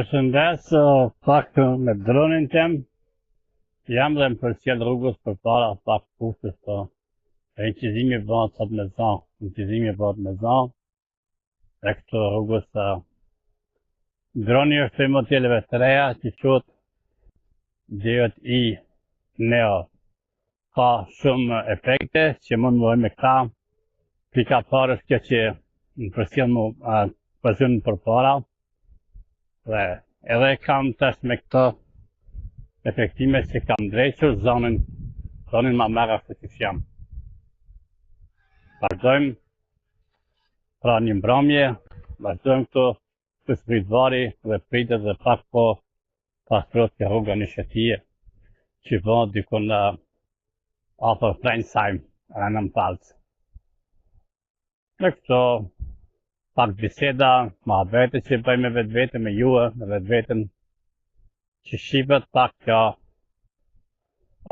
Përshëndes, pak me dronin tem, jam dhe më përcjell rrugës për para pak pufës, po e në qizimi bëhat sot me zan, në qizimi bëhat me zan, e këto rrugës, droni është për modeleve të reja që qëtë DJI Neo, ka shumë efekte që mund më me këta, pika parë është kjo që më përcjell më përcjell për para, dhe edhe kam tash me këto efektime që kam drejqur zonin ma mera se që jam. Vazhdojmë pra një mbrëmje, vazhdojmë këto të spritvari dhe pritet dhe pak po pasrot që rruga një shetije që bëhet dikun afër Frensheim, Rënën Palcë. Në këto pak biseda, ma vete që bëj me vetë me juë, me vetën që shqipet pak kjo.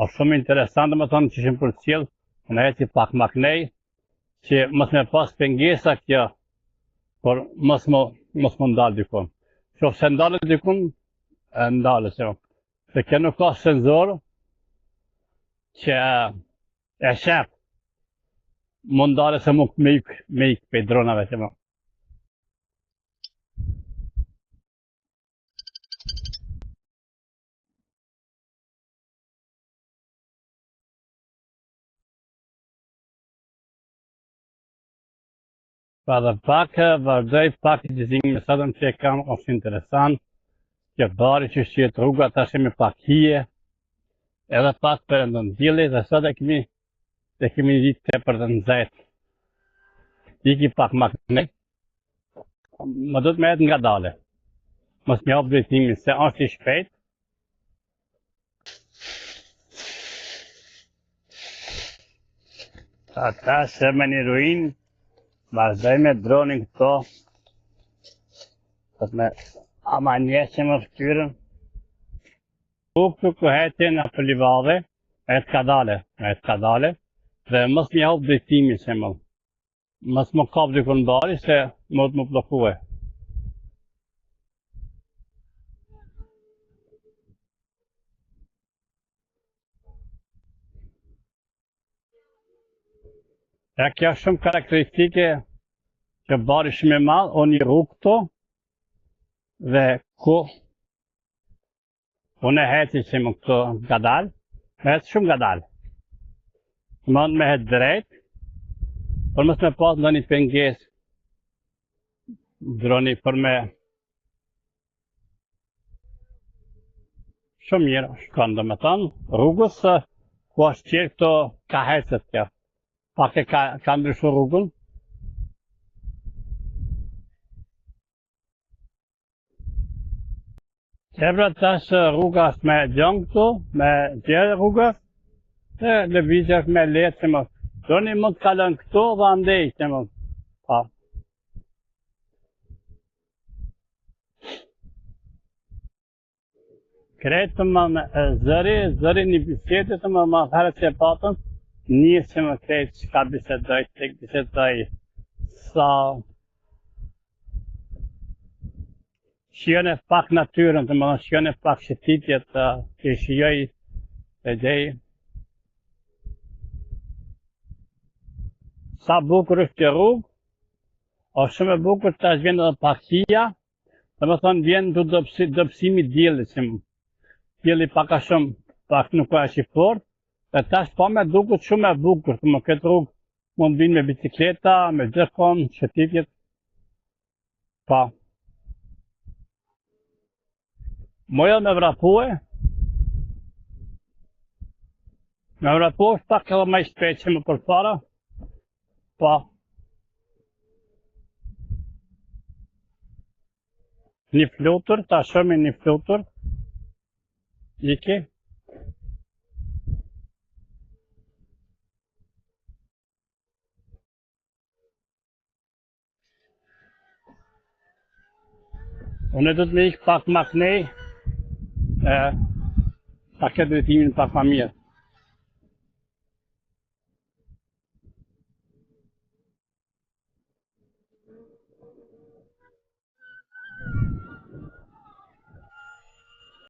O shumë interesantë më thonë që shimë përcjell, në e që pak maknej, që mos me pas pengesa kjo, por mos më ndalë dikun. Që se ndalë dikun, ndalë që. Se kjo nuk ka senzor, që e shep, më ndalë se më me ikë pe dronave që më. Pa dhe pak, vazhdoj pak i gjizimi sotëm që e kam është interesant, që bari që shqet rruga ta shemi pak hije, edhe pak për ndën dili dhe sot e kemi ditë të për të nëzajt. Iki pak maknej, më do të me jetë nga dale. Mos me hapë drejtimin se është i shpejt. Ata se me një ruinë, vazhdoj me dronin këto, të me ama njëse më ftyrën. Këtu këhete në për livadhe, e të kadale, dhe mos një hapë drejtimin se më. Mos më kap dikun bari se më të më blokue. E kjo shumë karakteristike që bari shumë e madhë, o një rrugë këto, dhe ku unë e heci që më këto gadal, me heci shumë gadal. Mund me heci drejt, por mos me pas në një penges droni për me shumë mirë shkon dhe me tonë, rrugës ku është qërë këto ka hecet kjo. Pak e ka ndryshu rrugën. Qebra tash rruga është me gjëngë këtu, me gjerë rrugës, dhe lëvizja është me letë që më. Droni mund të kalën këtu dhe andej që më. Pa. Kretë më zëri një bisetit të më herët që e patën, një që më kretë që ka bisedoj, sa shione pak natyrën, të më dhe shione pak shëtitjet që shioj e gjej. Sa bukur është të rrugë, o shumë e bukur të ashtë vjen edhe pak hija, dhe më thonë vjen të dopsimi djeli që më. Djeli pak a shumë, pak nuk ka që fort, dhe tash po me dukut shumë e bukur, të më këtë rrugë mund vinë me bicikleta, me gjërkon, shëtitjet, pa. Mojë me vrapue është pak edhe ma i shpejt që më përpara, pa. Një flutur, ta shumë një flutur, iki. Unë do të me ikë pak maknej, ta këtë drejtimin pak ma mirë.